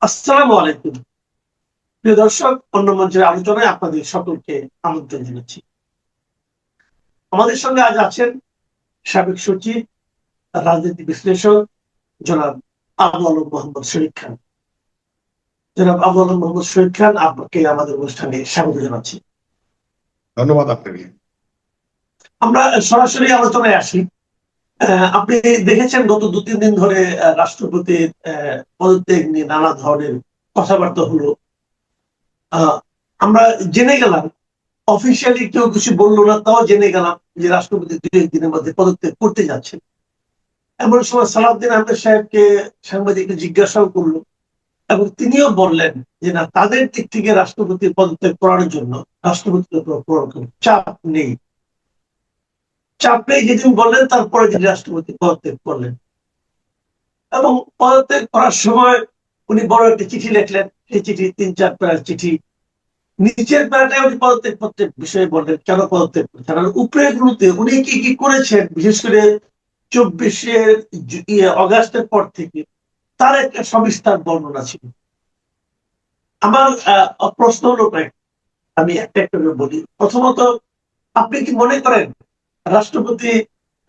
আসসালামু আলাইকুম। প্রিয় দর্শক, অন্য মঞ্চের আলোচনায় আপনাদের সকলকে আমন্ত্রণ জানাচ্ছি। আমাদের সঙ্গে আজ আছেন সাবেক সচিব, রাজনীতি বিশ্লেষক জনাব আবু আলম মোহাম্মদ শরীফ খান। জনাব আবু আলম মোহাম্মদ শরীফ খান, আপনাকে আমাদের অনুষ্ঠানে স্বাগত জানাচ্ছি। ধন্যবাদ আপনাকে। আমরা সরাসরি আলোচনায় আসি। আপনি দেখেছেন গত 2-3 দিন ধরে রাষ্ট্রপতির পদত্যাগ নিয়ে নানা ধরনের কথাবার্তা হলো। আমরা জেনে গেলাম, অফিসিয়ালি কেউ কিছু বললো না, তাও জেনে গেলাম যে রাষ্ট্রপতি 2-1 দিনের মধ্যে পদত্যাগ করতে যাচ্ছেন। এমন সময় সালাউদ্দিন আহমেদ সাহেবকে সাংবাদিক জিজ্ঞাসাও করলো এবং তিনিও বললেন যে না, তাদের দিক থেকে রাষ্ট্রপতির পদত্যাগ করার জন্য রাষ্ট্রপতির উপর চাপ নেই। চাপ নেই যেদিন বললেন, তারপরে তিনি রাষ্ট্রপতি পদত্যাগ করলেন এবং পদত্যাগ করার সময় উনি বড় একটি চিঠি লিখলেন। সেই চিঠি 3-4 প্যারার চিঠি। নিচের প্যারাটায় উনি পদত্যাগ পত্রের বিষয়ে বললেন, কেন পদত্যাগ করছেন, আর উপরের গুলোতে উনি কি কি করেছেন, বিশেষ করে 24শে অগাস্টের পর থেকে তার একটা সবিস্তার বর্ণনা ছিল। আমার প্রশ্ন হলো, আমি একটা একটা করে বলি। প্রথমত, আপনি কি মনে করেন রাষ্ট্রপতি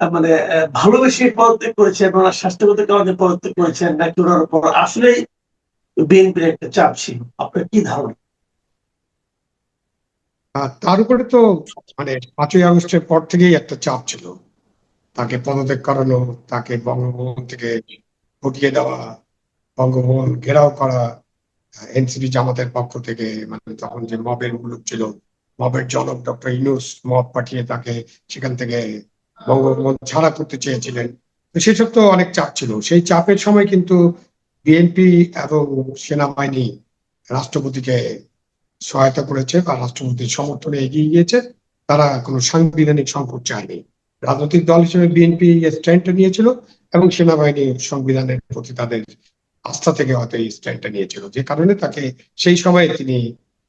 মানে ভালোবেসে পদত্যাগ করেছেন, ওনার স্বাস্থ্যগত কারণে পদত্যাগ করেছেন, নাকি ওনার উপর আসলেই বিএনপির একটা চাপ ছিল? আপনার কি ধারণা? তার উপরে তো 5ই আগস্টের পর থেকেই একটা চাপ ছিল, তাকে পদত্যাগ করানো, তাকে বঙ্গভবন থেকে হটিয়ে দেওয়া, বঙ্গভবন ঘেরাও করা, এনসিপি জামাতের পক্ষ থেকে তখন যে মবের মুলুক ছিল, মবের জনক ডক্টর ইউনূস মব পাঠিয়ে তাকে সেখান থেকে বঙ্গভবন ছাড়া করতে চেয়েছিলেন। তো সেসব তো অনেক চাপ ছিল। সেই চাপের সময় কিন্তু বিএনপি এবং সেনাবাহিনী রাষ্ট্রপতিকে সহায়তা করেছে বা রাষ্ট্রপতির সমর্থনে এগিয়ে গিয়েছে। তারা কোনো সাংবিধানিক সংকট চায়নি। রাজনৈতিক দল হিসেবে বিএনপি স্ট্যান্ডটা নিয়েছিল এবং সেনাবাহিনী সংবিধানের প্রতি তাদের আস্থা থেকে হয়তো এই স্ট্যান্ডটা নিয়েছিল, যে কারণে তাকে সেই সময়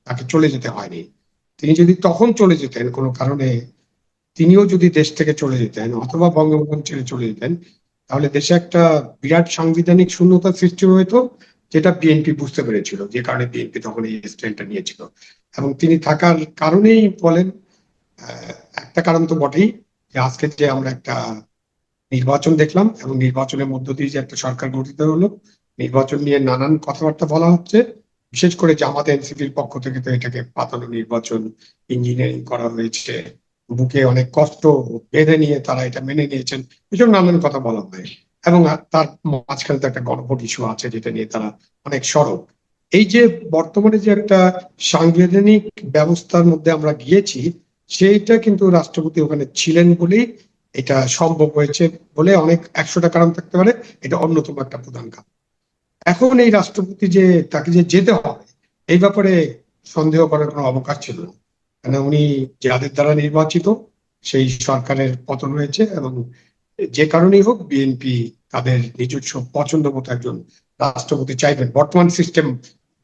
তাকে চলে যেতে হয়নি। তিনি যদি তখন চলে যেতেন কোনো কারণে, তিনিও যদি দেশ থেকে চলে যেতেন অথবা বঙ্গভবন ছেড়ে চলে যেতেন, তাহলে দেশে একটা বিরাট সাংবিধানিক শূন্যতার সৃষ্টি হইতো, যেটা বিএনপি বুঝতে পেরেছিল, যে কারণে বিএনপি তখন এই স্ট্যান্ডটা নিয়েছিল। এবং তিনি থাকার কারণেই বলেন, একটা কারণ তো বটেই, যে আজকে যে আমরা একটা নির্বাচন দেখলাম এবং নির্বাচনের মধ্য দিয়ে যে একটা সরকার গঠিত হলো, নির্বাচন নিয়ে নানান কথাবার্তা বলা হচ্ছে। বিশেষ করে জামাত এনসিপির পক্ষ থেকে তো এটাকে পাতানো নির্বাচন, ইঞ্জিনিয়ারিং করা হয়েছে, বুকে অনেক কষ্ট বেঁধে নিয়ে তারা এটা মেনে নিয়েছেন, এসব নানান কথা বলা হয়। এবং তার মাঝখানে তো একটা গণভোট ইস্যু আছে, যেটা নিয়ে তারা অনেক সরব। এই যে বর্তমানে যে একটা সাংবিধানিক ব্যবস্থার মধ্যে আমরা গিয়েছি, সেইটা কিন্তু রাষ্ট্রপতি ওখানে ছিলেন বলেই এটা সম্ভব হয়েছে বলে অনেক 100টা কারণ থাকতে পারে, এটা অন্যতম একটা প্রধান কারণ। এখন এই রাষ্ট্রপতি যে তাকে যে যেতে হবে, এই ব্যাপারে সন্দেহ করার কোনো অবকাশ ছিল না। কেন, উনি যাদের দ্বারা নির্বাচিত, সেই সরকারের পতন হয়েছে এবং যে কারণেই হোক বিএনপি তাদের নিজস্ব পছন্দ মতো একজন রাষ্ট্রপতি চাইবেন। বর্তমান সিস্টেম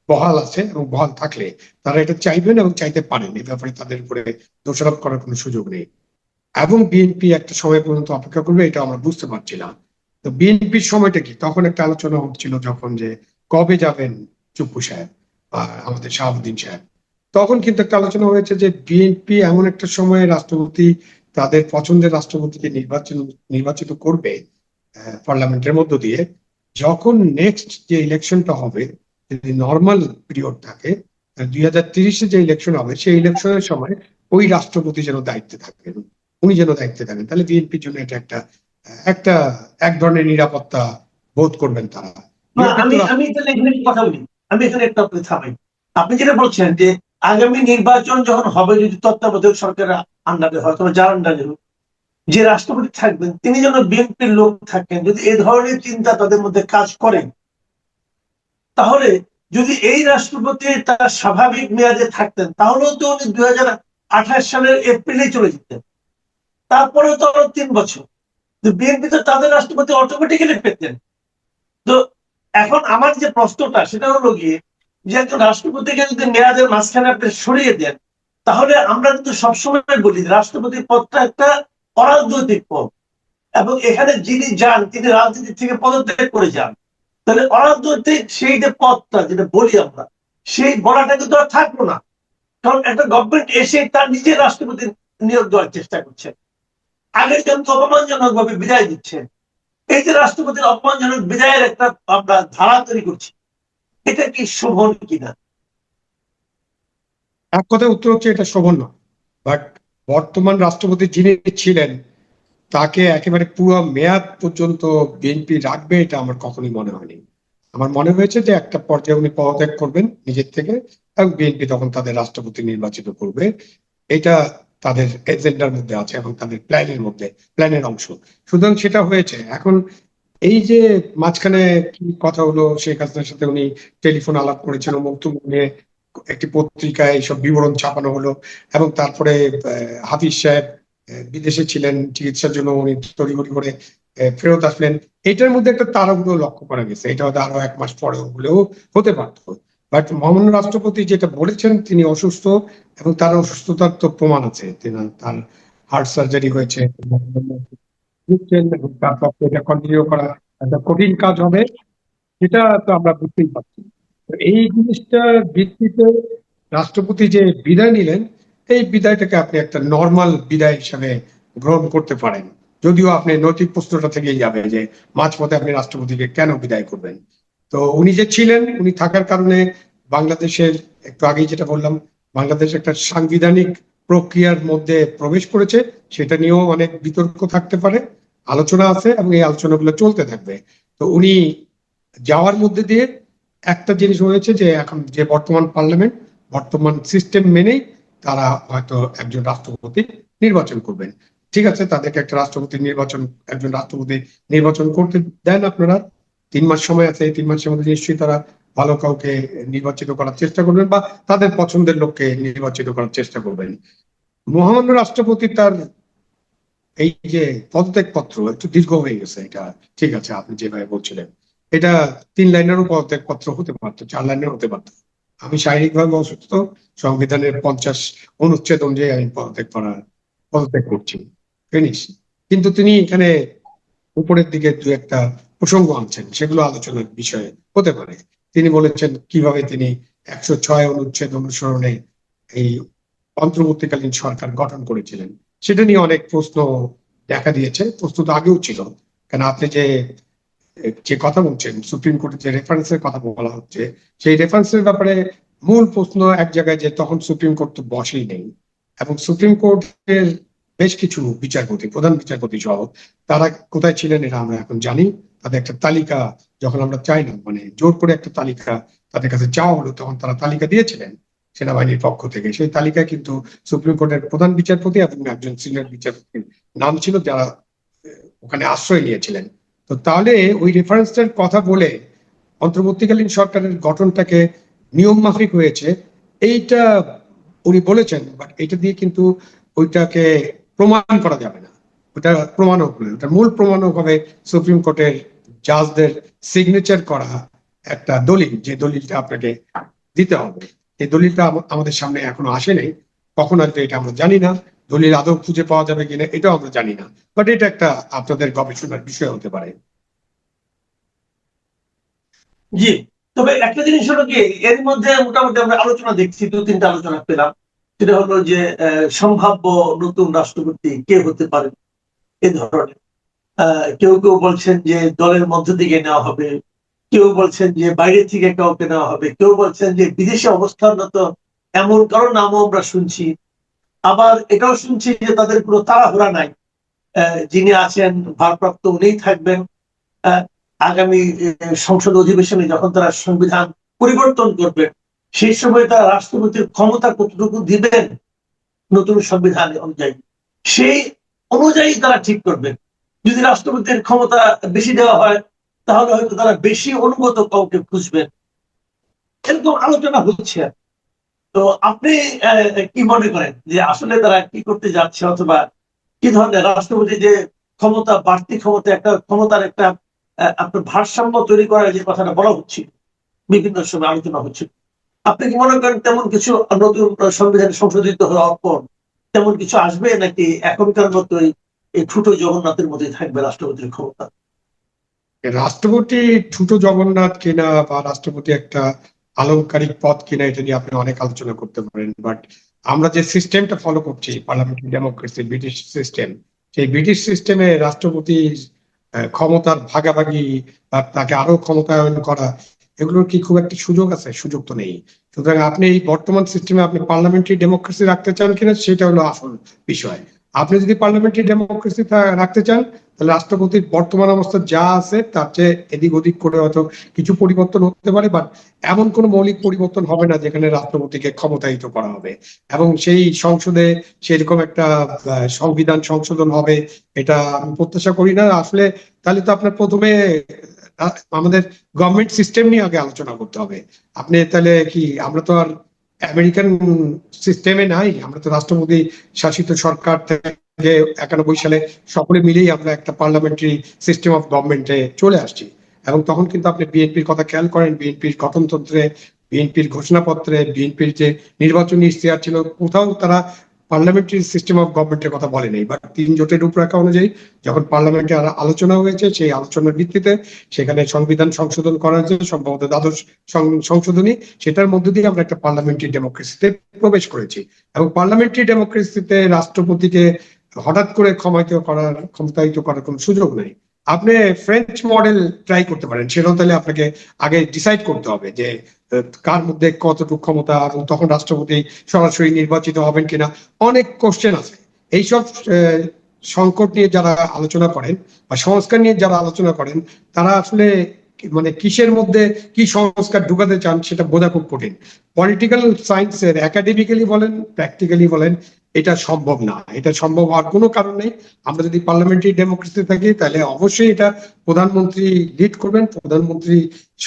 বহাল আছে এবং বহাল থাকলে তারা এটা চাইবেন এবং চাইতে পারেন, এই ব্যাপারে তাদের উপরে দোষারোপ করার কোনো সুযোগ নেই। এবং বিএনপি একটা সময় পর্যন্ত অপেক্ষা করবে, এটা আমরা বুঝতে পারছিলাম। তো বিএনপির সময়টা কি, তখন একটা আলোচনা হচ্ছিল যখন যে কবে যাবেন চুপ্পু সাহেব বা আমাদের শাহাবুদ্দিন সাহেব। তখন কিন্তু একটা আলোচনা হয়েছে যে বিএনপি এমন একটা সময়ে রাষ্ট্রপতি, তাদের পছন্দের রাষ্ট্রপতিকে নির্বাচিত করবে পার্লামেন্টের মধ্য দিয়ে, যখন নেক্সট যে ইলেকশনটা হবে, যদি নর্মাল পিরিয়ড থাকে, 2030-এ যে ইলেকশন হবে, সেই ইলেকশনের সময় ওই রাষ্ট্রপতি যেন দায়িত্বে থাকেন, উনি যেন দায়িত্বে থাকেন। তাহলে বিএনপির জন্য এটা একটা একটা এক ধরনের নিরাপত্তা বোধ করবেন তারা। আমি আমি এখানে এখানে একটা কথা বলি। আমি এখানে একটা থামাই। আপনি যেটা বলছেন যে আগামী নির্বাচন যখন হবে, যদি তত্ত্বাবধায়ক সরকারের আন্ডারে হয়, তবে যার আন্ডারে হোক, যে রাষ্ট্রপতি থাকবেন তিনি যেন বিএনপির লোক থাকেন, যদি এই ধরনের চিন্তা তাদের মধ্যে কাজ করে, তাহলে যদি এই রাষ্ট্রপতি তার স্বাভাবিক মেয়াদে থাকতেন, তাহলেও তো উনি 2028 সালের এপ্রিলে চলে যেতেন। তারপরেও তো আরো 3 বছর বিএনপি তো তাদের রাষ্ট্রপতি অটোমেটিক্যালি পেতেন। তো এখন আমার যে প্রশ্নটা, সেটা হলো গিয়ে যে একজন রাষ্ট্রপতিকে যদি মেয়াদের মাঝখানে আপনি সরিয়ে দেন, তাহলে আমরা কিন্তু সবসময় বলি রাষ্ট্রপতি পদটা একটা অরাজনৈতিক পদ এবং এখানে যিনি যান তিনি রাজনীতি থেকে পদত্যাগ করে যান। তাহলে অরাজনৈতিক সেই যে পথটা যেটা বলি আমরা, সেই বলাটা কিন্তু আর থাকলো না। কারণ একটা গভর্নমেন্ট এসে তার নিজের রাষ্ট্রপতি নিয়োগ দেওয়ার চেষ্টা করছে, আগের জনকে অপমানজনক ভাবে বিদায় দিচ্ছে। এই যে রাষ্ট্রপতির অপমানজনক বিদায়ের একটা আমরা ধারা তৈরি করছি, এটা কি শোভন কিনা? এক কথায় উত্তর হচ্ছে এটা শোভন নয়। বাট বর্তমান রাষ্ট্রপতি যিনি ছিলেন তাকে একেবারে পুরো মেয়াদ পর্যন্ত বিএনপি রাখবে এটা আমার কখনোই মনে হয়নি। আমার মনে হয়েছে যে একটা পর্যায়ে উনি পদত্যাগ করবেন নিজের থেকে, এবং বিএনপি তখন তাদের রাষ্ট্রপতি নির্বাচিত করবে। এটা তাদের এজেন্ডার মধ্যে আছে এবং তাদের প্ল্যানের অংশ। সুতরাং সেটা হয়েছে। এখন এই যে মাঝখানে কি কথা হলো, শেখ হাসিনার সাথে উনি টেলিফোন আলাপ করেছেন, বক্তব্য নিয়ে একটি পত্রিকায় এইসব বিবরণ ছাপানো হলো, এবং তারপরে হাফিজ সাহেব বিদেশে ছিলেন চিকিৎসার জন্য, উনি তড়িঘড়ি করে ফেরত আসলেন। এটার মধ্যে একটা তাড়াহুড়ো লক্ষ্য করা গেছে। এটা হয়তো আরো 1 মাস পরে হলেও হতে পারত। বাট মহামান্য রাষ্ট্রপতি যেটা বলেছেন তিনি অসুস্থ, এবং তার অসুস্থতার তো প্রমাণ আছে। তার হার্ট সার্জারি হয়েছে, বুঝছেন, এবং তার পক্ষে এটা কন্টিনিউ করা একটা কঠিন কাজ হবে, সেটা তো আমরা বুঝতেই পারছি। তো এই জিনিসটার ভিত্তিতে রাষ্ট্রপতি যে বিদায় নিলেন, এই বিদায়টাকে আপনি একটা নর্মাল বিদায় হিসাবে গ্রহণ করতে পারেন। যদিও আপনি নৈতিক প্রশ্নটা থেকেই যাবে যে মাঝপথে আপনি রাষ্ট্রপতিকে কেন বিদায় করবেন। তো উনি যে ছিলেন, উনি থাকার কারণে বাংলাদেশের, একটু আগেই যেটা বললাম, বাংলাদেশ একটা সাংবিধানিক প্রক্রিয়ার মধ্যে প্রবেশ করেছে। সেটা নিয়েও অনেক বিতর্ক থাকতে পারে, আলোচনা আছে, এবং এই আলোচনাগুলো চলতে থাকবে। তো উনি যাওয়ার মধ্যে দিয়ে একটা জিনিস হয়েছে যে এখন যে বর্তমান পার্লামেন্ট, বর্তমান সিস্টেম মেনেই তারা হয়তো একজন রাষ্ট্রপতি নির্বাচন করবেন। ঠিক আছে, তাদেরকে একজন রাষ্ট্রপতি নির্বাচন করতে দেন আপনারা। 3 মাস সময় আছে, এই 3 মাসের মধ্যে নিশ্চয়ই তারা ভালো কাউকে নির্বাচিত করার চেষ্টা করবেন, বা তাদের পছন্দের লোককে নির্বাচিত করার চেষ্টা করবেন। মহামান্য রাষ্ট্রপতি তার এই যে পদত্যাগ পত্র একটু দীর্ঘ হয়ে গেছে, এটা ঠিক আছে আপনি যেভাবে বলছিলেন, এটা 3 লাইনেরও পদত্যাগ পত্র হতে পারতো, 4 লাইনের হতে পারতো। আমি শারীরিকভাবে অসুস্থ, সংবিধানের 50 অনুচ্ছেদ অনুযায়ী আমি পদত্যাগ করছি, ফিনিশ। কিন্তু তিনি এখানে উপরের দিকে 2-একটা প্রসঙ্গ আনছেন, সেগুলো আলোচনার বিষয়ে হতে পারে। তিনি বলেছেন কিভাবে তিনি 106 অনুচ্ছেদ অনুসরণে এই অন্তর্বর্তীকালীন সরকার গঠন করেছিলেন। সেটা নিয়ে অনেক প্রশ্ন দেখা দিয়েছে। প্রশ্ন তো আগেও ছিল, কেন আপনি যে যে কথা বলছেন, সুপ্রিম কোর্টের যে রেফারেন্সের কথা বলা হচ্ছে, সেই রেফারেন্সের ব্যাপারে মূল প্রশ্ন এক জায়গায়, যে তখন সুপ্রিম কোর্ট তো বসেই নেই, এবং সুপ্রিম কোর্টের বেশ কিছু বিচারপতি, প্রধান বিচারপতি সহ, তারা কোথায় ছিলেন এটা আমরা এখন জানি। তাদের একটা তালিকা যখন আমরা চাইলাম, মানে জোর করে একটা তালিকা তাদের কাছে চাওয়া হলো, তখন তারা তালিকা দিয়েছিলেন সেনাবাহিনীর পক্ষ থেকে। সেই তালিকায় কিন্তু সুপ্রিম কোর্টের প্রধান বিচারপতি এবং একজন সিনিয়র বিচারপতির নাম ছিল, যারা ওখানে আশ্রয় নিয়েছিলেন। তো তাহলে ওই রেফারেন্সটার কথা বলে অন্তর্বর্তীকালীন সরকারের গঠনটাকে নিয়ম মাফিক হয়েছে, এইটা উনি বলেছেন। বাট এটা দিয়ে কিন্তু ওইটাকে প্রমাণ করা যাবে না। ওটা প্রমাণক নয়, ওটার মূল প্রমাণক হবে সুপ্রিম কোর্টের জাজদের সিগনেচার করা একটা দলিল, যে দলিলটা আপনাকে দিতে হবে। এই দলিলটা আমাদের সামনে এখনো আসে নাই, কখন আসবে এটা আমরা জানি না। দলিল আদৌ খুঁজে পাওয়া যাবে কিনা এটাও আমরা জানি না। বাট এটা একটা আপনাদের গবেষণার বিষয় হতে পারে। জি, তবে একটা জিনিস হলো কি, এর মধ্যে মোটামুটি আমরা আলোচনা দেখছি, 2-3টা আলোচনা পেলাম। সেটা হলো যে সম্ভাব্য নতুন রাষ্ট্রপতি কে হতে পারে এ ধরনের। কেউ কেউ বলছেন যে দলের মধ্য থেকে নেওয়া হবে, কেউ বলছেন যে বাইরে থেকে কাউকে নেওয়া হবে, কেউ বলছেন যে বিদেশে অবস্থানরত এমন কারো নামও আমরা শুনছি। আবার এটাও শুনছি যে তাদের কোনো তাড়াহুড়া নাই, যিনি আছেন ভারপ্রাপ্ত উনিই থাকবেন। আগামী সংসদ অধিবেশনে যখন তারা সংবিধান পরিবর্তন করবেন, সেই সময় তারা রাষ্ট্রপতির ক্ষমতা কতটুকু দিবেন নতুন সংবিধান অনুযায়ী, সেই অনুযায়ী তারা ঠিক করবেন। যদি রাষ্ট্রপতির ক্ষমতা বেশি দেওয়া হয়, তাহলে হয়তো তারা বেশি অনুগত কাউকে খুঁজবেন। এরকম আলোচনা হচ্ছে। তো আপনি কি মনে করেন যে আসলে তারা কি করতে যাচ্ছে, অথবা কি ধরনের রাষ্ট্রপতি যে ক্ষমতা, বাড়তি ক্ষমতা, একটা ক্ষমতার একটা আপনার ভারসাম্য তৈরি করার যে কথাটা বলা হচ্ছে, বিভিন্ন সময় আলোচনা হচ্ছে, আপনি কি মনে করেন তেমন কিছু নতুন সংবিধান সংশোধিত হওয়ার পর তেমন কিছু আসবে, নাকি এখনকার মতোই এই ছোট জগন্নাথের মধ্যে থাকবে রাষ্ট্রপতির ক্ষমতা? রাষ্ট্রপতি ছোট জগন্নাথ কিনা বা রাষ্ট্রপতি একটা আলংকারিক পদ কিনা এটা নিয়ে আপনি অনেক আলোচনা করতে পারেন, বাট আমরা যে সিস্টেমটা ফলো করছি পার্লামেন্টারি ডেমোক্রেসি ব্রিটিশ সিস্টেম, সেই ব্রিটিশ সিস্টেমে রাষ্ট্রপতি ক্ষমতার ভাগাভাগি বা তাকে আরো ক্ষমতায়ন করা, এগুলোর কি খুব একটা সুযোগ আছে? সুযোগ তো নেই। সুতরাং আপনি এই বর্তমান সিস্টেমে আপনি পার্লামেন্টারি ডেমোক্রেসি রাখতে চান কিনা সেটা হলো আসল বিষয়। আপনি যদি পার্লামেন্টারি ডেমোক্রেসি রাখতে চান তাহলে রাষ্ট্রপতির বর্তমান অবস্থা যা আছে তার চেয়ে এদিক ওদিক করে হয়তো কিছু পরিবর্তন হতে পারে, বাট এমন কোন মৌলিক পরিবর্তন হবে না যেখানে রাষ্ট্রপতিকে ক্ষমতায়িত করা হবে এবং সেই সংসদে সেরকম একটা সংবিধান সংশোধন হবে, এটা আমি প্রত্যাশা করি না আসলে। তাহলে তো আপনার প্রথমে আমাদের গভর্নমেন্ট সিস্টেম নিয়ে আগে আলোচনা করতে হবে। আপনি তাহলে কি, আমরা তো আর আমেরিকান সিস্টেমে নাই, আমরা তো রাষ্ট্রপতি শাসিত সরকার থেকে 91 সালে সকলে মিলেই আমরা একটা পার্লামেন্টারি সিস্টেম অফ গভর্নমেন্টে চলে আসছি। এবং তখন কিন্তু আপনি বিএনপির কথা খেয়াল করেন, বিএনপির গঠনতন্ত্রে, বিএনপির ঘোষণাপত্রে, বিএনপির যে নির্বাচনী ইশতেহার ছিল, কোথাও তারা পার্লামেন্টারি সিস্টেম অফ গভর্নমেন্টের কথা বলে নেই। বাট 3 জোটের রূপরেখা অনুযায়ী যখন পার্লামেন্টে আলোচনা হয়েছে, সেই আলোচনার ভিত্তিতে সেখানে সংবিধান সংশোধন করা হয়েছে, সম্ভবত দ্বাদশ সংশোধনী, সেটার মধ্য দিয়ে আমরা একটা পার্লামেন্টারি ডেমোক্রেসিতে প্রবেশ করেছি। এবং পার্লামেন্টারি ডেমোক্রেসিতে রাষ্ট্রপতিকে হঠাৎ করে ক্ষমতায়িত করার কোনো সুযোগ নেই। আপনি ফ্রেঞ্চ মডেল ট্রাই করতে পারেন, সেটাও তাহলে আপনাকে আগে ডিসাইড করতে হবে যে কার মধ্যে কতটুকু ক্ষমতা, এবং তখন রাষ্ট্রপতি সরাসরি নির্বাচিত হবেন কিনা, অনেক কোশ্চেন আছে। এইসব সংকট নিয়ে যারা আলোচনা করেন বা সংস্কার নিয়ে যারা আলোচনা করেন, তারা আসলে মানে কিসের মধ্যে কি সংস্কার ঢুকাতে চান সেটা বোঝা খুব কঠিন। পলিটিক্যাল সায়েন্সের একাডেমিক্যালি বলেন, প্র্যাকটিক্যালি বলেন, এটা সম্ভব না। এটা সম্ভব হওয়ার কোনো কারণ নেই। আমরা যদি পার্লামেন্টারি ডেমোক্রেসি থাকি তাহলে অবশ্যই এটা প্রধানমন্ত্রী লিড করবেন, প্রধানমন্ত্রী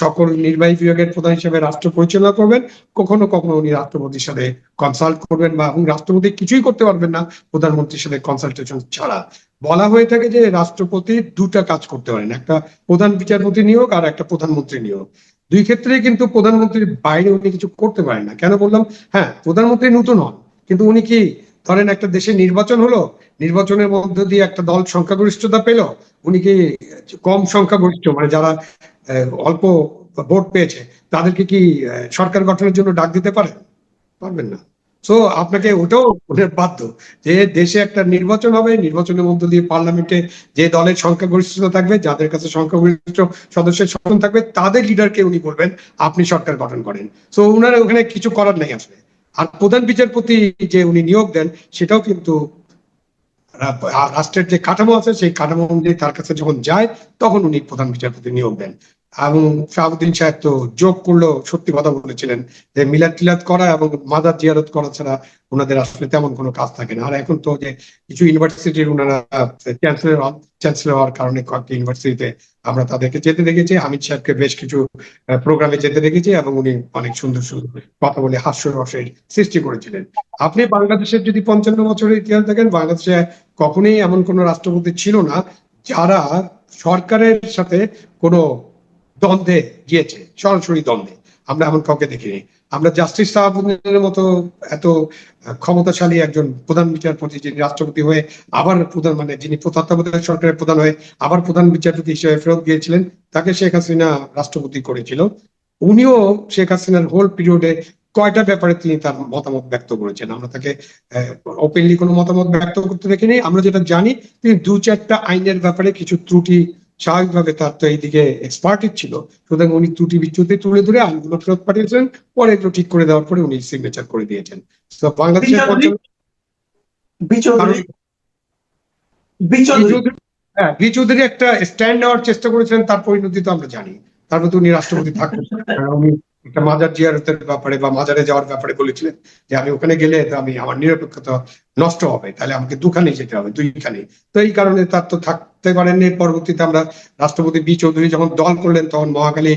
সকল নির্বাহী বিভাগের প্রধান হিসেবে রাষ্ট্র পরিচালনা করবেন। কখনো কখনো উনি রাষ্ট্রপতির সাথে কনসাল্ট করবেন, বা রাষ্ট্রপতি কিছুই করতে পারবেন না প্রধানমন্ত্রীর সাথে কনসালটেশন ছাড়া। বলা হয়ে থাকে যে রাষ্ট্রপতি দুটা কাজ করতে পারেন, একটা প্রধান বিচারপতি নিয়োগ আর একটা প্রধানমন্ত্রী নিয়োগ। দুই ক্ষেত্রে কিন্তু প্রধানমন্ত্রীর বাইরে উনি কিছু করতে পারেন না। কেন বললাম? হ্যাঁ, প্রধানমন্ত্রী নতুন হন, কিন্তু উনি কি, ধরেন একটা দেশে নির্বাচন হলো, নির্বাচনের মধ্য দিয়ে একটা দল সংখ্যাগরিষ্ঠতা পেল, উনি কি কম সংখ্যাগরিষ্ঠ মানে যারা অল্প ভোট পেয়েছে তাদেরকে কি সরকার গঠনের জন্য ডাক দিতে পারে? পারবেন না। সো আপনাকে ওটাও বাধ্য যে দেশে একটা নির্বাচন হবে, নির্বাচনের মধ্য দিয়ে পার্লামেন্টে যে দলের সংখ্যাগরিষ্ঠতা থাকবে, যাদের কাছে সংখ্যাগরিষ্ঠ সদস্যের শাসন থাকবে, তাদের লিডারকে উনি বলবেন আপনি সরকার গঠন করেন। সো উনার ওখানে কিছু করার নেই আসলে। আর প্রধান বিচারপতি যে উনি নিয়োগ দেন, সেটাও কিন্তু রাষ্ট্রের যে কাঠামো আছে সেই কাঠামো অনুযায়ী তার কাছে যখন যায় তখন উনি প্রধান বিচারপতি নিয়োগ দেন। এবং শাহাবুদ্দিন সাহেব তো যোগ করলো, সত্যি কথা বলেছিলেন যে মিলাদ টিলাদ করা এবং মাজার জিয়ারত করা ছাড়া ওনাদের আসলে তেমন কোনো কাজ থাকে না। আর এখন তো যে কিছু ইউনিভার্সিটির ওনারা চ্যান্সেলর হওয়ার কারণে কয়েকটি ইউনিভার্সিটিতে আমরা তাদেরকে যেতে দেখেছি, হামিদ সাহেবকে বেশ কিছু প্রোগ্রামে যেতে দেখেছি, এবং উনি অনেক সুন্দর সুন্দর কথা বলে হাস্যরসের সৃষ্টি করেছিলেন। আপনি বাংলাদেশের যদি 55 বছরের ইতিহাস দেখেন, বাংলাদেশে কখনোই এমন কোন রাষ্ট্রপতি ছিল না যারা সরকারের সাথে কোনো দ্বন্দ্বে গিয়েছে, সরাসরি দ্বন্দ্বে। আমরা এমন কাউকে দেখিনি। আমরা জাস্টিস সাহাবুদ্দিনের মতো এত ক্ষমতাশালী একজন প্রধান বিচারপতি, যিনি রাষ্ট্রপতি হয়ে আবার প্রধান, মানে যিনি তত্ত্বাবধায়ক সরকারের প্রধান হয়ে আবার প্রধান বিচারপতি হিসেবে ফেরত গিয়েছিলেন, তাকে শেখ হাসিনা রাষ্ট্রপতি করেছিল। উনিও শেখ হাসিনার হোল পিরিয়ডে কয়টা ব্যাপারে তিনি তার মতামত ব্যক্ত করেছেন? আমরা তাকে ওপেনলি কোনো মতামত ব্যক্ত করতে দেখিনি। আমরা যেটা জানি, তিনি 2-4টা আইনের ব্যাপারে কিছু ত্রুটি, স্বাভাবিকভাবে তার তো এইদিকে এক্সপার্টিস ছিল, সুতরাং উনি ত্রুটি বিচ্যুতি তুলে ধরে আইনগুলো ফেরত পাঠিয়েছেন, পরে এগুলো ঠিক করে দেওয়ার পরে উনি সিগনেচার করে দিয়েছেন। তো বাংলাদেশের বি চৌধুরী একটা স্ট্যান্ড নেওয়ার চেষ্টা করেছিলেন, তার পরিণতি তো আমরা জানি। তারপর উনি রাষ্ট্রপতি থাকতেন, উনি একটা মাজার জিয়ারতের ব্যাপারে বা মাজারে যাওয়ার ব্যাপারে বলেছিলেন যে আমি ওখানে গেলে আমি আমার নিরপেক্ষতা নষ্ট হবে, তাহলে আমাকে দুখানে যেতে হবে, দুইখানে। তো এই কারণে তার তো থাকতে পারেননি। পরবর্তীতে আমরা রাষ্ট্রপতি বি চৌধুরী যখন দল করলেন, তখন মহাখালী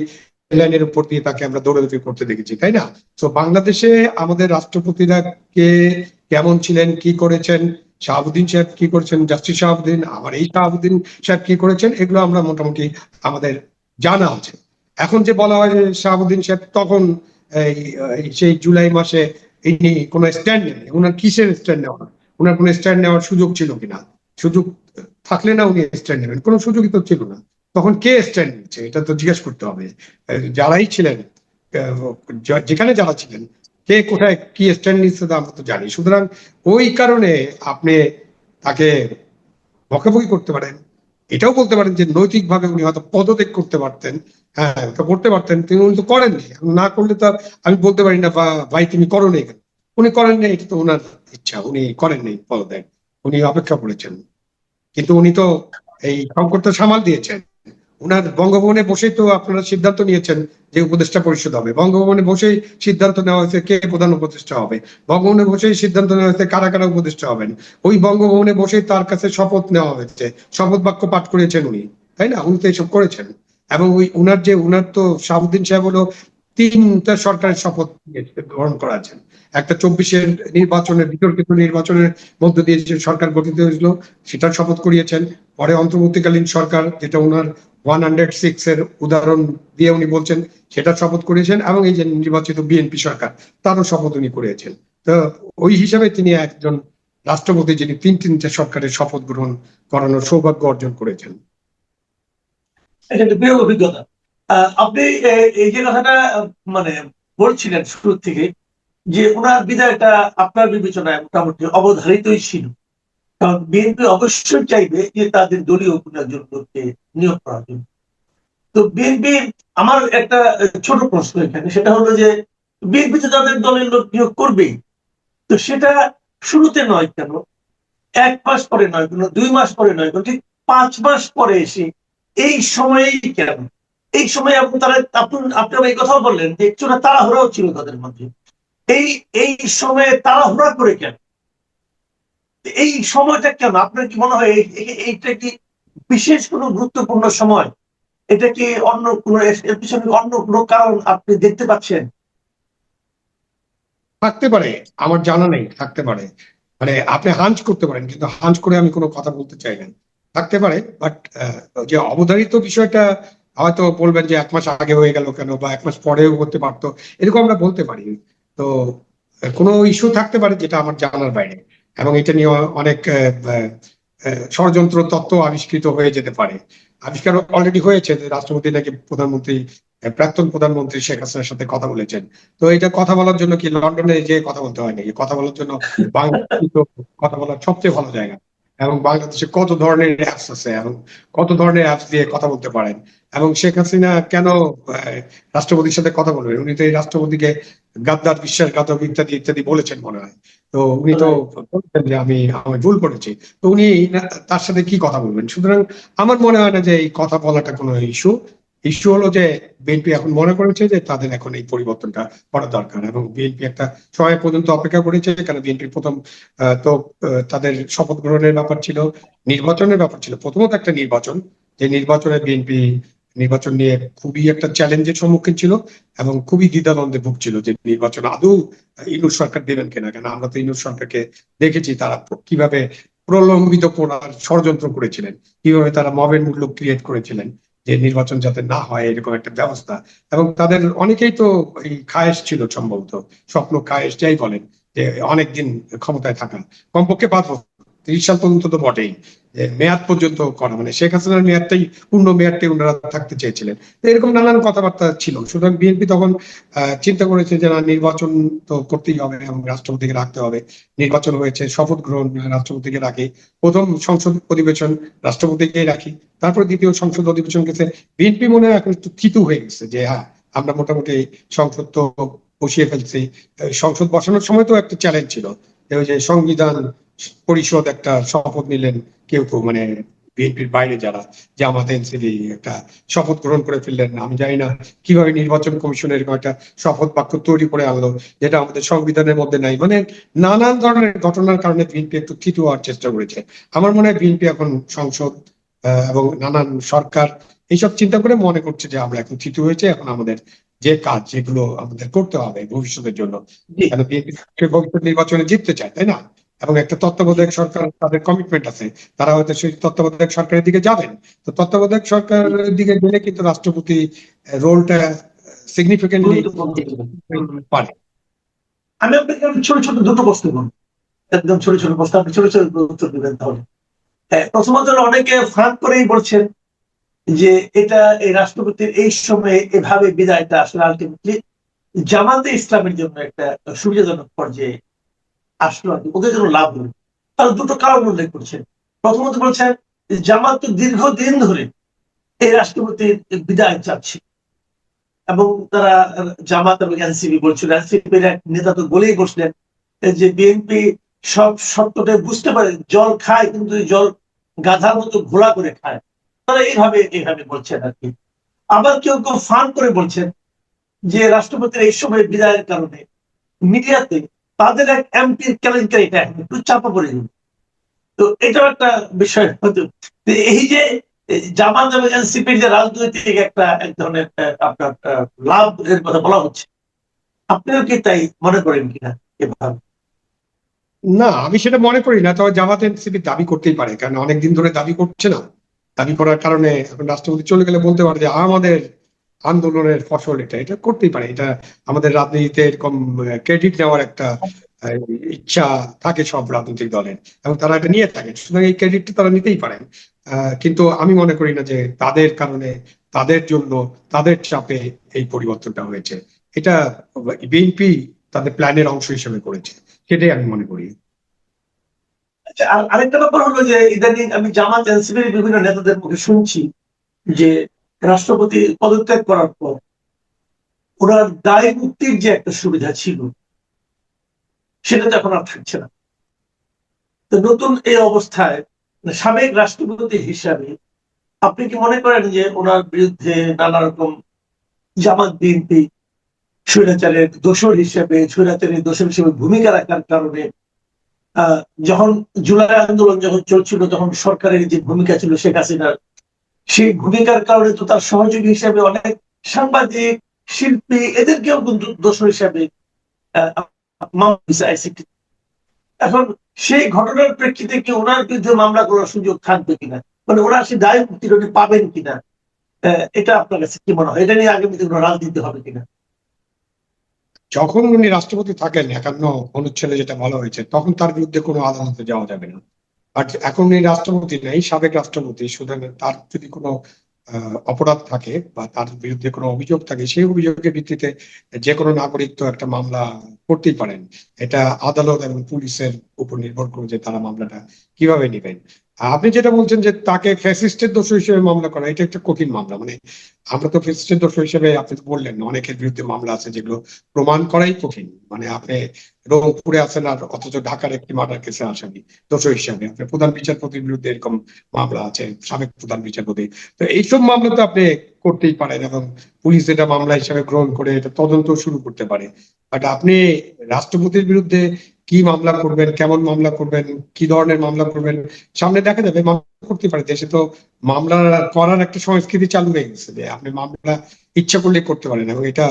লাইনের উপর দিয়ে তাকে আমরা দৌড়াদৌড়ি করতে দেখেছি, তাই না? তো বাংলাদেশে আমাদের রাষ্ট্রপতিরা কে কেমন ছিলেন, কি করেছেন, শাহাবুদ্দিন সাহেব কি করেছেন, জাস্টিস শাহাবুদ্দিন, আমার এই শাহাবুদ্দিন সাহেব কি করেছেন, এগুলো আমরা মোটামুটি আমাদের জানা আছে। এখন যে বলা হয় যে শাহাবুদ্দিন সাহেব তখন সেই জুলাই মাসে ইনি কোনো স্ট্যান্ড নেন, ওনার কিসের স্ট্যান্ড নেওয়া, ওনার কোনো স্ট্যান্ড নেওয়ার সুযোগ ছিল কিনা? সুযোগ থাকলে না উনি স্ট্যান্ড নেবেন, কোনো সুযোগই তো ছিল না। তখন কে স্ট্যান্ড নিচ্ছে এটা তো জিজ্ঞেস করতে হবে। যারাই ছিলেন, যেখানে যারা ছিলেন, কে কোথায় কি স্ট্যান্ড নিচ্ছে তা আমরা তো জানি। সুতরাং ওই কারণে আপনি তাকে বকাবকি করতে পারেন, এটাও বলতে পারেন যে নৈতিকভাবে উনি হয়তো পদত্যাগ করতে পারতেন। হ্যাঁ, তো করতে পারতেন, তিনি উনি তো করেননি। না করলে তো আমি বলতে পারি না বা ভাই তুমি করো নি কেন। উনি করেন নাই, এটা তো ওনার ইচ্ছা, উনি করেননি পদত্যাগ, উনি অপেক্ষা করেছেন। কিন্তু উনি তো এই সংকটটা সামাল দিয়েছেন। উনার বঙ্গভবনে বসেই তো আপনারা সিদ্ধান্ত নিয়েছেন যে উপদেষ্টা পরিষদ হবে, বঙ্গভবনে বসেই সিদ্ধান্ত নেওয়া হয়েছে কে প্রধান উপদেষ্টা হবে, বঙ্গভবনে বসেই সিদ্ধান্ত নেওয়া হয়েছে কারা কারা উপদেষ্টা হবেন। ওই বঙ্গভবনে বসেই তার কাছে শপথ নেওয়া হয়েছে, শপথ বাক্য পাঠ করেছেন উনি, তাই না? উনি তো এইসব করেছেন। এবং ওই উনার তো শাহাবুদ্দিন সাহেব হলো 3টা সরকারের শপথ গ্রহণ করেছেন। একটা 24-এর নির্বাচনের, বিতর্কিত নির্বাচনের মধ্য দিয়ে যে সরকার গঠিত হয়েছিল সেটার শপথ করিয়েছেন। পরে অন্তর্বর্তীকালীন সরকার, যেটা উনার 106 এর উদাহরণ দিয়ে উনি বলছেন, সেটা শপথ করেছেন। এবং এই যে নির্বাচিত বিএনপি সরকার, তারও শপথ উনি করিয়েছেন। তো ওই হিসাবে তিনি একজন রাষ্ট্রপতি যিনি তিনটে সরকারের শপথ গ্রহণ করানোর সৌভাগ্য অর্জন করেছেন। এটা একটা বিরল অভিজ্ঞতা। আপনি এই যে কথাটা মানে বলছিলেন শুরু থেকে, যে ওনার বিদায়টা আপনার বিবেচনায় মোটামুটি অবধারিতই ছিল, কারণ বিএনপি অবশ্যই চাইবে যে তাদের দলীয় কোনো একজন লোককে নিয়োগ করার জন্য। তো বিএনপি, আমার একটা ছোট প্রশ্ন এখানে, সেটা হলো যে বিএনপি তো তাদের দলের লোক নিয়োগ করবেই, তো সেটা শুরুতে নয় কেন, 1 মাস পরে নয় কেন, 2 মাস পরে নয় কেন, ঠিক 5 মাস পরে এসে এই সময়েই কেন? এই সময় আপনি তারা আপনি এই কথাও বললেন যে একটু তাড়াহুড়াও ছিল তাদের মধ্যে। এই এই সময়ে তাড়াহুড়া করে কেন? এই সময়টা কেন? আপনার কি মনে হয় এইটা কি বিশেষ কোনো গুরুত্বপূর্ণ সময়? এটা কি অন্য কোনো, এর পিছনে অন্য কোনো কারণ আপনি দেখতে পাচ্ছেন? থাকতে পারে, আমার জানা নেই, থাকতে পারে। মানে আপনি হাঞ্চ করতে পারেন, কিন্তু হাঞ্চ করে আমি কোনো কথা বলতে চাই না। থাকতে পারে, বাট যে অবধারিত বিষয়টা হয়তো বলবেন যে 1 মাস আগে হয়ে গেল কেন, বা 1 মাস পরেও হতে পারতো, এরকম আমরা বলতে পারি। তো কোনো ইস্যু থাকতে পারে যেটা আমার জানার বাইরে, এবং এটা নিয়ে অনেক ষড়যন্ত্র তত্ত্ব আবিষ্কৃত হয়ে যেতে পারে। আবিষ্কার অলরেডি হয়েছে যে রাষ্ট্রপতি নাকি প্রধানমন্ত্রী, প্রাক্তন প্রধানমন্ত্রী শেখ হাসিনার সাথে কথা বলেছেন। তো এটা কথা বলার জন্য কি লন্ডনে যে কথা বলতে হয় নাকি? কথা বলার জন্য বাংলাদেশ তো কথা বলার সবচেয়ে ভালো জায়গা। এবং বাংলাদেশে কত ধরনের অ্যাপস আছে, এবং কত ধরনের অ্যাপস দিয়ে কথা বলতে পারেন। এবং শেখ হাসিনা কেন রাষ্ট্রপতির সাথে কথা বলবেন? উনি তো এই রাষ্ট্রপতিকে গাদ্দার, বিশ্বাসঘাতক ইত্যাদি ইত্যাদি বলেছেন মনে হয়। তো উনি তো বলছেন যে আমি ভুল করেছি। তো উনি তার সাথে কি কথা বলবেন? সুতরাং আমার মনে হয় না যে এই কথা বলাটা কোনো ইস্যু। ইস্যু হলো যে বিএনপি এখন মনে করেছে যে তাদের এখন এই পরিবর্তনটা করা দরকার, এবং বিএনপি একটা সময় পর্যন্ত অপেক্ষা করেছে। কারণ বিএনপি প্রথম তাদের শপথ গ্রহণের ব্যাপার ছিল, নির্বাচনের ব্যাপার ছিল, প্রথমত একটা নির্বাচন, যে নির্বাচনে বিএনপি নির্বাচন নিয়ে খুবই একটা চ্যালেঞ্জের সম্মুখীন ছিল, এবং খুবই দ্বিধাদ্বন্দ্বে ভুগছিল যে নির্বাচন আদৌ ইউনূস সরকার দেবেন কিনা। কেন আমরা তো ইউনূস সরকারকে দেখেছি তারা কিভাবে প্রলম্বিত করার ষড়যন্ত্র করেছিলেন, কিভাবে তারা মবের মূল্য ক্রিয়েট করেছিলেন যে নির্বাচন যাতে না হয় এরকম একটা ব্যবস্থা। এবং তাদের অনেকেই তো এই খায়েশ ছিল, সম্ভবত স্বপ্ন, খায়েশ যাই বলেন, যে অনেকদিন ক্ষমতায় থাকা, কমপক্ষে 5 বছর, 30 সাল পর্যন্ত তো বটেই, যে মেয়াদ পর্যন্ত করা, মানে শেখ হাসিনার মেয়াদটাই, পূর্ণ মেয়াদটাই ওনারা থাকতে চেয়েছিলেন। তো এরকম নানান কথাবার্তা ছিল। সুতরাং বিএনপি তখন চিন্তা করেছে যে না, নির্বাচন তো করতেই হবে এবং রাষ্ট্রপতিকে রাখতে হবে। নির্বাচন হয়েছে, শপথ গ্রহণ রাষ্ট্রপতিকে রাখি, প্রথম সংসদ অধিবেশন রাষ্ট্রপতিকে রাখি, তারপর দ্বিতীয় সংসদ অধিবেশন গেছে। বিএনপি মনে হয় এখন একটু থিতু হয়ে গেছে যে হ্যাঁ, আমরা মোটামুটি সংসদ তো বসিয়ে ফেলছি। সংসদ বসানোর সময় তো একটা চ্যালেঞ্জ ছিল, ওই যে সংবিধান পরিষদ একটা শপথ নিলেন কেউ কেউ, মানে বিএনপির বাইরে যারা, জামাত, এনসিপি একটা শপথ গ্রহণ করে ফেললেন। আমি জানি না কিভাবে নির্বাচন কমিশনের একটা শপথ বাক্য তৈরি করে আনলো, যেটা আমাদের সংবিধানের মধ্যে নাই। মানে নানান ধরনের ঘটনার কারণে বিএনপি একটু থিতু হওয়ার চেষ্টা করেছে। আমার মনে হয় বিএনপি এখন সংসদ এবং নানান সরকার এইসব চিন্তা করে মনে করছে যে আমরা এখন থিতু হয়েছে, এখন আমাদের যে কাজ যেগুলো আমাদের করতে হবে ভবিষ্যতের জন্য। কেন বিএনপি ভবিষ্যৎ নির্বাচনে জিততে চায়, তাই না? এবং একটা তত্ত্বাবধায়ক সরকার, তাদের কমিটমেন্ট আছে, তারা হয়তো সেই তত্ত্বাবধায়ক সরকারের দিকে যাবেন। তো তত্ত্বাবধায়ক সরকারের দিকে গেলে কিন্তু রাষ্ট্রপতি রোলটা সিগনিফিকেন্টলি পারে। আমি আপনাকে ছোট ছোট দুটো প্রশ্ন করবো, একদম ছোট ছোট প্রশ্ন, আপনি ছোট ছোট উত্তর দিবেন তাহলে। প্রথমত অনেকে ফাঁক করেই বলছেন যে এটা এই রাষ্ট্রপতির এই সময়ে এভাবে বিদায়টা আসলে আলটিমেটলি জামাতে ইসলামের জন্য একটা সুবিধাজনক পর্যায়ে আসলো আর কি, ওদের জন্য লাভ হলো। তারা দুটো কারণ উল্লেখ করছেন। প্রথমত বলছেন জামাত তো দীর্ঘদিন ধরে এই রাষ্ট্রপতির বিদায় চাচ্ছে, এবং তারা জামাত এবং এনসিপি বলছিল, এনসিপির এক নেতা তো বলেই বসলেন যে বিএনপি সব সত্যটা বুঝতে পারে, জল খায় কিন্তু জল গাধার মতো ঘোলা করে খায়। তারা এইভাবে বলছেন আর কি। আবার কেউ কেউ ফান করে বলছেন যে রাষ্ট্রপতির এই সময় বিদায়ের কারণে মিডিয়াতে তাদের এক এমপির কেলেঙ্কারিটা একটু চাপা পড়ে যাবে। তো এটাও একটা বিষয় হতো। এই যে জামাত এবং এনসিপির যে রাজনৈতিক একটা এক ধরনের আপনার লাভ এর কথা বলা হচ্ছে, আপনিও কি তাই মনে করেন কিনা এভাবে? না, আমি সেটা মনে করি না। তবে জামাত এনসিপি দাবি করতেই পারে, কারণ অনেকদিন ধরে দাবি করছে না। দাবি করার কারণে এখন রাষ্ট্রপতি চলে গেলে বলতে পারে যে আমাদের আন্দোলনের ফসল এটা, এটা করতেই পারে। এটা আমাদের রাজনীতিতে এরকম ক্রেডিট নেওয়ার একটা আহ, ইচ্ছা থাকে সব রাজনৈতিক দলের, এবং তারা এটা নিয়ে থাকে, সুতরাং এই ক্রেডিটটা তারা নিতেই পারেন। কিন্তু আমি মনে করি না যে তাদের কারণে, তাদের জন্য, তাদের চাপে এই পরিবর্তনটা হয়েছে। এটা বিএনপি তাদের প্ল্যানের অংশ হিসেবে করেছে, সেটাই আমি মনে করি। আচ্ছা, আর আরেকটা ব্যাপার হলো যে ইদানিং আমি জামাত এনসিপির বিভিন্ন নেতাদের মুখে শুনছি যে রাষ্ট্রপতি পদত্যাগ করার পর ওনার দায় মুক্তির যে একটা সুবিধা ছিল সেটা তো এখন আর থাকছে না। তো নতুন এই অবস্থায় সাবেক রাষ্ট্রপতি হিসাবে আপনি কি মনে করেন যে ওনার বিরুদ্ধে নানা রকম জামাত বিএনপি স্বৈরাচারের দোষর হিসেবে, স্বৈরাচারের দোষর হিসেবে ভূমিকা রাখার কারণে আহ যখন জুলাই আন্দোলন যখন চলছিল, তখন সরকারের যে ভূমিকা ছিল শেখ হাসিনার, সেই ভূমিকার কারণে তো তার সহযোগী হিসেবে অনেক সাংবাদিক, শিল্পী এদেরকেও কিন্তু দোষর হিসেবে এখন সেই ঘটনার প্রেক্ষিতে কি ওনার বিরুদ্ধে মামলা করার সুযোগ থাকবে কিনা, মানে ওরা সে দায় মুক্তির উনি পাবেন কিনা, এটা আপনার কাছে কি মনে হয়? এটা নিয়ে আগামীতে কোনো রাজনীতি হবে কিনা? যখন উনি রাষ্ট্রপতি থাকেন 51 অনুচ্ছেদে যেটা বলা হয়েছে, তখন তার বিরুদ্ধে কোনো আদালতে যাওয়া যাবে না। বাট এখন উনি রাষ্ট্রপতি নেই, সাবেক রাষ্ট্রপতি, সুতরাং তার যদি কোনো অপরাধ থাকে বা তার বিরুদ্ধে কোনো অভিযোগ থাকে, সেই অভিযোগের ভিত্তিতে যে কোনো নাগরিক তো একটা মামলা করতেই পারেন। এটা আদালত এবং পুলিশের উপর নির্ভর করে যে তারা মামলাটা কিভাবে নেবেন। আপনি যেটা বলছেন যে তাকে ফ্যাসিস্টের দোষী হিসেবে মামলা করা, এটা একটা কঠিন মামলা। মানে আমরা তো ফ্যাসিস্টের দোষী হিসেবে, আপনি তো বললেন অনেকের বিরুদ্ধে মামলা আছে যেগুলো প্রমাণ করাই কঠিন। মানে আপনি রংপুরে আছেন আর অথচ ঢাকার একটি মার্ডার কেসে আসামি দোষী হিসাবে, আপনার প্রধান বিচারপতির বিরুদ্ধে এরকম মামলা আছে, সাবেক প্রধান বিচারপতি। তো এইসব মামলা তো আপনি করতেই পারেন, এবং পুলিশ এটা মামলা হিসাবে গ্রহণ করে এটা তদন্ত শুরু করতে পারে। বাট আপনি রাষ্ট্রপতির বিরুদ্ধে কি মামলা করবেন, কেমন মামলা করবেন, কি ধরনের মামলা করবেন, সামনে দেখা যাবে। মামলা করতে পারে, দেশে তো মামলা করার একটা সংস্কৃতি চালু হয়ে গেছে যে আপনি মামলা ইচ্ছা করলে করতে পারেন। এবং এটা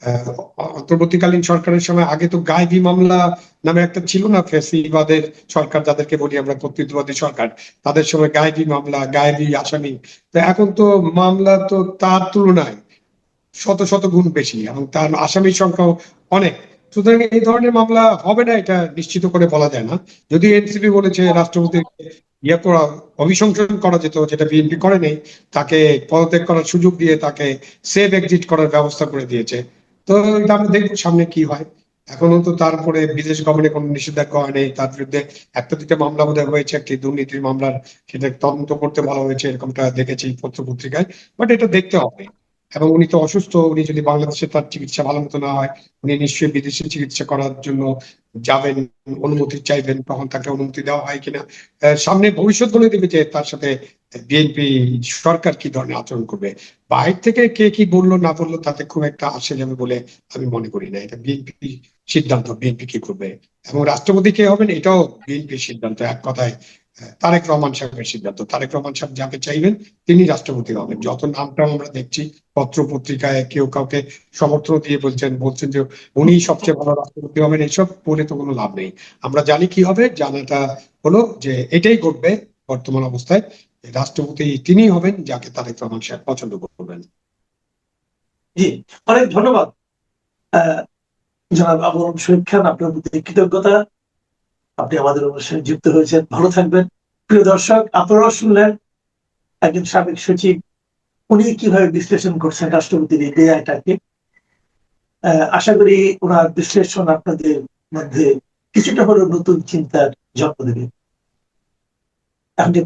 আহ, অন্তর্বর্তীকালীন সরকারের সময় আগে তো গায়েবী মামলা নামে একটা ছিল না, ফ্যাসিবাদের সরকার যাদেরকে বলি আমরা, কর্তৃত্ববাদী সরকার, তাদের সময় গায়েবী মামলা, গায়েবী আসামি। তো এখন তো মামলা তো তার তুলনায় শত শত গুণ বেশি, এবং তার আসামির সংখ্যাও অনেক। সুতরাং এই ধরনের মামলা হবে না এটা নিশ্চিত করে বলা যায় না। যদি এনসিপি বলেছে রাষ্ট্রপতির ইয়ে করা, অভিশংসন করা যেত, যেটা বিএনপি করে নেই, তাকে পদত্যাগ করার সুযোগ দিয়ে তাকে সেফ এক্সিট করার ব্যবস্থা করে দিয়েছে। তো এটা আমরা দেখবো সামনে কি হয়। এখনো তো তারপরে বিদেশ গমনে কোনো নিষেধাজ্ঞা হয় নেই, তার বিরুদ্ধে একটা দুটো মামলা বোধহয় হয়েছে, একটি দুর্নীতির মামলার, সেটা তদন্ত করতে বলা হয়েছে, এরকমটা দেখেছি পত্র পত্রিকায়। বাট এটা দেখতে হবে। এবং উনি তো অসুস্থ, উনি যদি বাংলাদেশে তার চিকিৎসা ভালো মতো না হয়, উনি নিশ্চয়ই বিদেশে চিকিৎসা করার জন্য যাবেন, অনুমতি চাইবেন, তখন তাকে অনুমতি দেওয়া হয় কিনা সামনে ভবিষ্যৎ বলে দেবে যে তার সাথে বিএনপি সরকার কি ধরনের আচরণ করবে। বাইরে থেকে কে কি বললো না বললো তাতে খুব একটা আসে যাবে বলে আমি মনে করি না। এটা বিএনপি সিদ্ধান্ত, বিএনপি কি করবে এবং রাষ্ট্রপতি কে হবেন এটাও বিএনপির সিদ্ধান্ত। এক কথায় তারেক রহমান সাহেবের সিদ্ধান্ত। তারেক রহমান সাহেব যাকে চাইবেন তিনি রাষ্ট্রপতি হবেন। যত নামটা আমরা দেখছি পত্র পত্রিকায়, কেউ কাউকে সমর্থন দিয়ে বলছেন যে উনি সবচেয়ে ভালো রাষ্ট্রপতি হবেন, এইসব বলে তো কোনো লাভ নেই। আমরা জানি কি হবে, জানাটা হলো যে এটাই ঘটবে বর্তমান অবস্থায়। রাষ্ট্রপতি তিনি হবেন যাকে তারেক রহমান সাহেব পছন্দ করবেন। জি, অনেক ধন্যবাদ আহ জনাব আবু শহীদ খান, আপনার প্রতি কৃতজ্ঞতা। আপনি আমাদের অনুষ্ঠানে যুক্ত হয়েছেন, ভালো থাকবেন। প্রিয় দর্শক, আপনারাও শুনলেন একজন সাবেক সচিব উনি কিভাবে বিশ্লেষণ করছেন রাষ্ট্রপতির এই ব্যয়টাকে। আশা করি ওনার বিশ্লেষণ আপনাদের মধ্যে কিছুটা হলেও নতুন চিন্তার জন্ম দেবে। আপনি